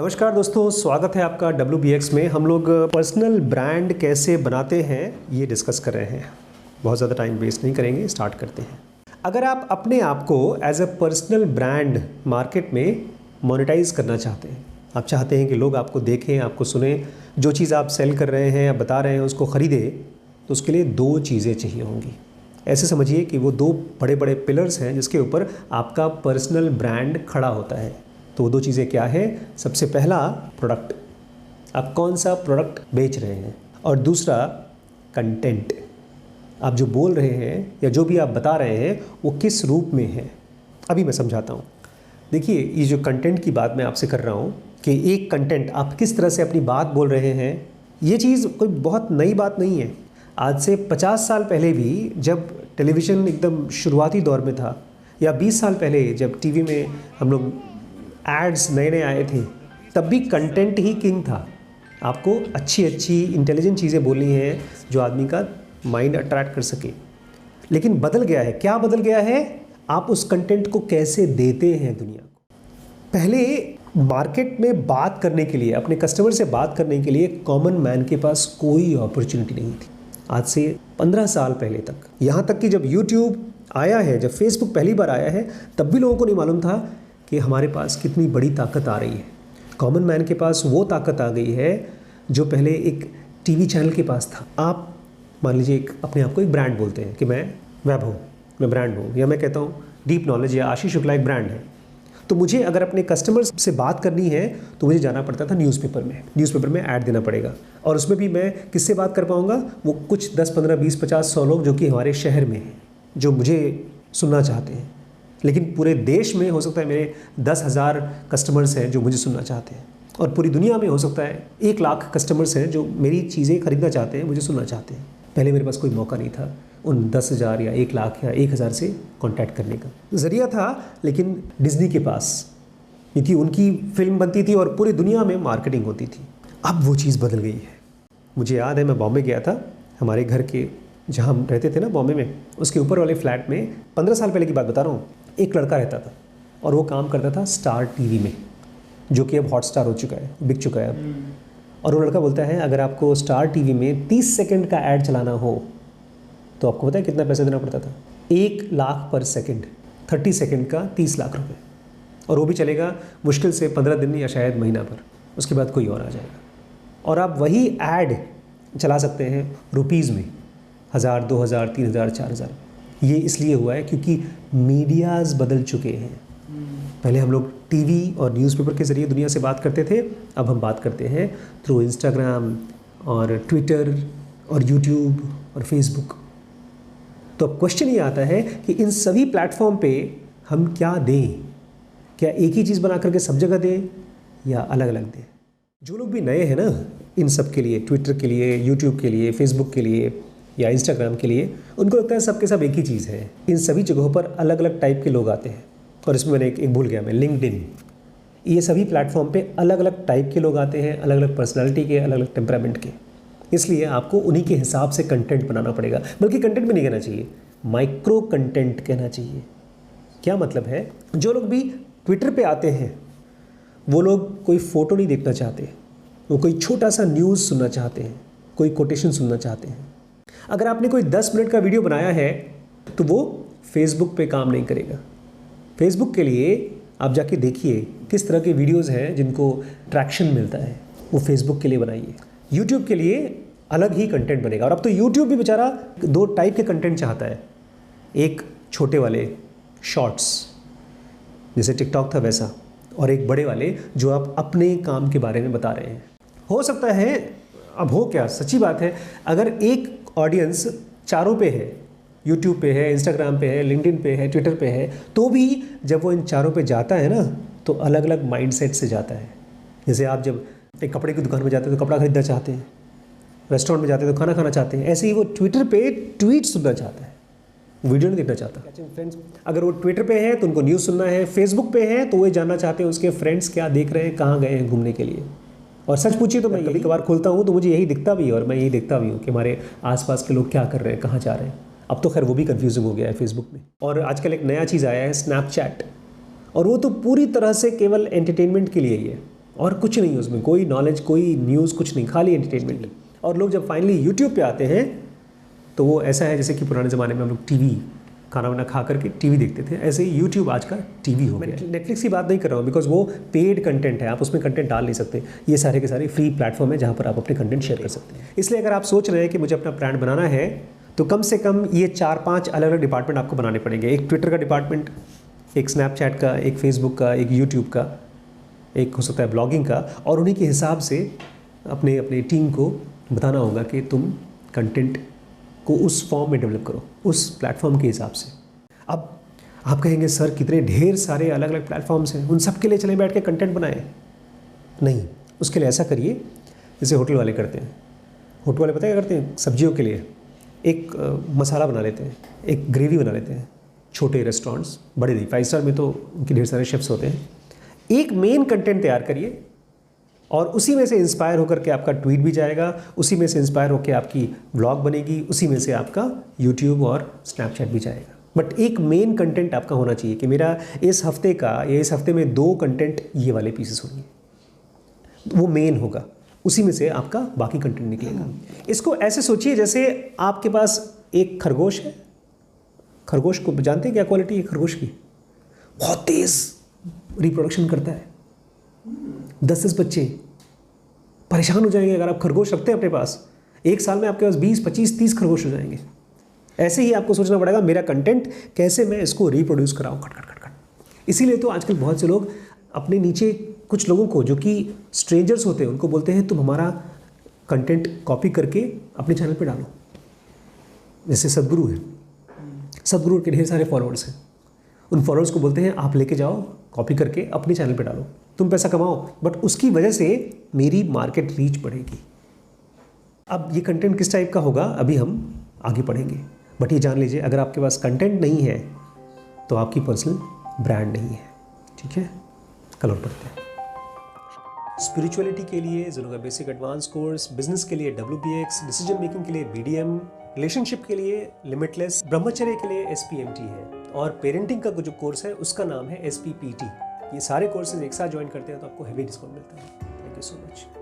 नमस्कार दोस्तों, स्वागत है आपका WBX में। हम लोग पर्सनल ब्रांड कैसे बनाते हैं ये डिस्कस कर रहे हैं। बहुत ज़्यादा टाइम वेस्ट नहीं करेंगे, स्टार्ट करते हैं। अगर आप अपने आप को as a personal brand market में मोनेटाइज करना चाहते हैं, आप चाहते हैं कि लोग आपको देखें, आपको सुने, जो चीज़ आप सेल कर रहे हैं या बता रहे हैं उसको ख़रीदें, तो उसके लिए दो चीज़ें चाहिए होंगी। ऐसे समझिए कि वो दो बड़े बड़े पिलर्स हैं जिसके ऊपर आपका पर्सनल ब्रांड खड़ा होता है। तो वो दो चीज़ें क्या है? सबसे पहला, प्रोडक्ट, आप कौन सा प्रोडक्ट बेच रहे हैं, और दूसरा कंटेंट, आप जो बोल रहे हैं या जो भी आप बता रहे हैं वो किस रूप में है। अभी मैं समझाता हूँ। देखिए, ये जो कंटेंट की बात मैं आपसे कर रहा हूँ कि एक कंटेंट आप किस तरह से अपनी बात बोल रहे हैं, ये चीज़ कोई बहुत नई बात नहीं है। आज से 50 साल पहले भी जब टेलीविज़न एकदम शुरुआती दौर में था, या 20 साल पहले जब टीवी में हम लोग एड्स नए नए आए थे, तब भी कंटेंट ही किंग था। आपको अच्छी अच्छी इंटेलिजेंट चीज़ें बोलनी हैं जो आदमी का माइंड अट्रैक्ट कर सके। लेकिन बदल गया है। क्या बदल गया है? आप उस कंटेंट को कैसे देते हैं दुनिया को। पहले मार्केट में बात करने के लिए, अपने कस्टमर से बात करने के लिए कॉमन मैन के पास कोई अपॉर्चुनिटी नहीं थी। आज से 15 साल पहले तक, यहाँ तक कि जब यूट्यूब आया है, जब फेसबुक पहली बार आया है, तब भी लोगों को नहीं मालूम था कि हमारे पास कितनी बड़ी ताकत आ रही है। कॉमन मैन के पास वो ताकत आ गई है जो पहले एक टीवी चैनल के पास था। आप मान लीजिए अपने आप को एक ब्रांड बोलते हैं कि मैं वैभव, मैं ब्रांड हूँ, या मैं कहता हूँ डीप नॉलेज या आशीष शुक्ला एक ब्रांड है। तो मुझे अगर अपने कस्टमर्स से बात करनी है तो मुझे जाना पड़ता था न्यूज़पेपर में। न्यूज़पेपर में ऐड देना पड़ेगा, और उसमें भी मैं किससे बात कर पाऊँगा? वो कुछ 10, 15, 20, 50, 100 लोग जो कि हमारे शहर में हैं, जो मुझे सुनना चाहते हैं। लेकिन पूरे देश में हो सकता है मेरे 10,000 कस्टमर्स हैं जो मुझे सुनना चाहते हैं, और पूरी दुनिया में हो सकता है 1 लाख कस्टमर्स हैं जो मेरी चीज़ें खरीदना चाहते हैं, मुझे सुनना चाहते हैं। पहले मेरे पास कोई मौका नहीं था उन 10,000 या 1 लाख या 1,000 से कांटेक्ट करने का। ज़रिया था, लेकिन डिज्नी के पास, क्योंकि उनकी फिल्म बनती थी और पूरी दुनिया में मार्केटिंग होती थी। अब वो चीज़ बदल गई है। मुझे याद है, मैं बॉम्बे गया था, हमारे घर के जहाँ हम रहते थे ना बॉम्बे में, उसके ऊपर वाले फ्लैट में 15 साल पहले की बात बता रहा हूँ, एक लड़का रहता था और वो काम करता था स्टार टीवी में, जो कि अब हॉटस्टार हो चुका है, बिक चुका है अब। और वो लड़का बोलता है, अगर आपको स्टार टीवी में 30 सेकंड का ऐड चलाना हो तो आपको पता है कितना पैसा देना पड़ता था? 1 लाख पर सेकंड। 30 सेकंड का 30 लाख रुपए, और वो भी चलेगा मुश्किल से 15 दिन या शायद महीना भर, उसके बाद कोई और आ जाएगा। और आप वही ऐड चला सकते हैं रुपीज़ में, 1000, 2000, 3000, 4000। ये इसलिए हुआ है क्योंकि मीडियाज़ बदल चुके हैं। पहले हम लोग टीवी और न्यूज़पेपर के ज़रिए दुनिया से बात करते थे, अब हम बात करते हैं थ्रू इंस्टाग्राम और ट्विटर और यूट्यूब और फेसबुक। तो अब क्वेश्चन ये आता है कि इन सभी प्लेटफॉर्म पे हम क्या दें? क्या एक ही चीज़ बना करके सब जगह दें या अलग अलग दें? जो लोग भी नए हैं ना इन सब के लिए, ट्विटर के लिए, यूट्यूब के लिए, फेसबुक के लिए या इंस्टाग्राम के लिए, उनको लगता है सब के सब एक ही चीज़ है। इन सभी जगहों पर अलग अलग टाइप के लोग आते हैं। और इसमें मैंने एक भूल गया, मैं लिंक्डइन, ये सभी प्लेटफॉर्म पे अलग अलग टाइप के लोग आते हैं, अलग अलग पर्सनालिटी के, अलग अलग टेम्परामेंट के। इसलिए आपको उन्हीं के हिसाब से कंटेंट बनाना पड़ेगा। बल्कि कंटेंट भी नहीं कहना चाहिए, माइक्रो कंटेंट कहना चाहिए। क्या मतलब है? जो लोग भी ट्विटर पे आते हैं वो लोग कोई फ़ोटो नहीं देखना चाहते, वो कोई छोटा सा न्यूज़ सुनना चाहते हैं, कोई कोटेशन सुनना चाहते हैं। अगर आपने कोई 10 मिनट का वीडियो बनाया है तो वो फेसबुक पे काम नहीं करेगा। फेसबुक के लिए आप जाके देखिए किस तरह के वीडियोस हैं जिनको ट्रैक्शन मिलता है, वो फेसबुक के लिए बनाइए। यूट्यूब के लिए अलग ही कंटेंट बनेगा। और अब तो यूट्यूब भी बेचारा 2 टाइप के कंटेंट चाहता है, एक छोटे वाले शॉर्ट्स जैसे टिकटॉक था वैसा, और एक बड़े वाले जो आप अपने काम के बारे में बता रहे हैं। हो सकता है, अब हो क्या, सच्ची बात है, अगर एक ऑडियंस चारों पे है, यूट्यूब पे है, इंस्टाग्राम पे है, लिंक्डइन पे है, ट्विटर पे है, तो भी जब वो इन चारों पे जाता है ना तो अलग अलग माइंडसेट से जाता है। जैसे आप जब एक कपड़े की दुकान में जाते हैं तो कपड़ा खरीदना चाहते हैं, रेस्टोरेंट में जाते हैं तो खाना खाना चाहते हैं, ऐसे ही वो ट्विटर पे ट्वीट सुनना चाहता है, वीडियो नहीं देखना चाहता। फ्रेंड्स, अगर वो ट्विटर पे है तो उनको न्यूज़ सुनना है, फेसबुक पे है तो वो जानना चाहते हैं उसके फ्रेंड्स क्या देख रहे हैं, कहाँ गए हैं घूमने के लिए। और सच पूछिए तो मैं कभी कभार खोलता हूँ तो मुझे यही दिखता भी है, और मैं यही देखता भी हूँ कि हमारे आसपास के लोग क्या कर रहे हैं, कहाँ जा रहे हैं। अब तो खैर वो भी कंफ्यूजिंग हो गया है फेसबुक में। और आजकल एक नया चीज़ आया है, स्नैपचैट, और वो तो पूरी तरह से केवल एंटरटेनमेंट के लिए ही है। और कुछ नहीं है उसमें, कोई नॉलेज, कोई न्यूज़, कुछ नहीं, खाली एंटरटेनमेंट। और लोग जब फाइनली यूट्यूब पे आते हैं तो वो ऐसा है जैसे कि पुराने ज़माने में हम लोग टीवी, खाना वाना खा करके टीवी देखते थे, ऐसे ही यूट्यूब आज का टीवी हो गया। नेटफ्लिक्स की बात नहीं कर रहा हूँ बिकॉज वो पेड कंटेंट है, आप उसमें कंटेंट डाल नहीं सकते। ये सारे के सारे फ्री प्लेटफॉर्म है जहाँ पर आप अपने कंटेंट शेयर कर सकते हैं। इसलिए अगर आप सोच रहे हैं कि मुझे अपना ब्रांड बनाना है तो कम से कम ये 4-5 अलग अलग डिपार्टमेंट आपको बनाने पड़ेंगे। एक ट्विटर का डिपार्टमेंट, एक स्नैपचैट का, एक फेसबुक का, एक यूट्यूब का, एक हो सकता है ब्लॉगिंग का, और उन्हीं के हिसाब से अपने अपने टीम को बताना होगा कि तुम कंटेंट को उस फॉर्म में डेवलप करो, उस प्लेटफॉर्म के हिसाब से। अब आप कहेंगे सर कितने ढेर सारे अलग अलग प्लेटफॉर्म्स हैं, उन सब के लिए चले बैठ के कंटेंट बनाएं? नहीं, उसके लिए ऐसा करिए जैसे होटल वाले करते हैं। होटल वाले पता है क्या करते हैं? सब्जियों के लिए एक मसाला बना लेते हैं, एक ग्रेवी बना लेते हैं। छोटे रेस्टोरेंट्स, बड़े नहीं, 5 स्टार में तो उनके ढेर सारे शेफ्स होते हैं। एक मेन कंटेंट तैयार करिए और उसी में से इंस्पायर होकर के आपका ट्वीट भी जाएगा, उसी में से इंस्पायर होकर आपकी व्लॉग बनेगी, उसी में से आपका यूट्यूब और स्नैपचैट भी जाएगा। बट एक मेन कंटेंट आपका होना चाहिए कि मेरा इस हफ्ते का या इस हफ्ते में 2 कंटेंट ये वाले पीसेस होंगे, वो मेन होगा, उसी में से आपका बाकी कंटेंट निकलेगा। इसको ऐसे सोचिए जैसे आपके पास एक खरगोश है। खरगोश को जानते हैं क्या क्वालिटी है खरगोश की? बहुत तेज़ रिप्रोडक्शन करता है, 10-10 बच्चे। परेशान हो जाएंगे अगर आप खरगोश रखते हैं अपने पास। एक साल में आपके पास 20, 25, 30 खरगोश हो जाएंगे। ऐसे ही आपको सोचना पड़ेगा मेरा कंटेंट कैसे मैं इसको रिप्रोड्यूस कराऊँ, खट खट खट खट। इसीलिए तो आजकल बहुत से लोग अपने नीचे कुछ लोगों को जो कि स्ट्रेंजर्स होते हैं उनको बोलते हैं तुम हमारा कंटेंट कॉपी करके अपने चैनल पे डालो। जैसे सदगुरु है, सदगुरु के ढेर सारे फॉलोअर्स हैं, उन फॉलोअर्स को बोलते हैं आप लेके जाओ, कॉपी करके अपने चैनल पे डालो, तुम पैसा कमाओ, बट उसकी वजह से मेरी मार्केट रीच बढ़ेगी। अब ये कंटेंट किस टाइप का होगा अभी हम आगे पढ़ेंगे, बट ये जान लीजिए अगर आपके पास कंटेंट नहीं है तो आपकी पर्सनल ब्रांड नहीं है। ठीक है, कल और पढ़ते हैं। स्पिरिचुअलिटी के लिए ज़रूर बेसिक एडवांस कोर्स, बिजनेस के लिए WBX, डिसीजन मेकिंग के लिए BDM, रिलेशनशिप के लिए लिमिटलेस, ब्रह्मचर्य के लिए SPMT है, और पेरेंटिंग का जो कोर्स है उसका नाम है SPPT। ये सारे कोर्सेज एक साथ ज्वाइन करते हैं तो आपको हेवी डिस्काउंट मिलता है। Thank you so much.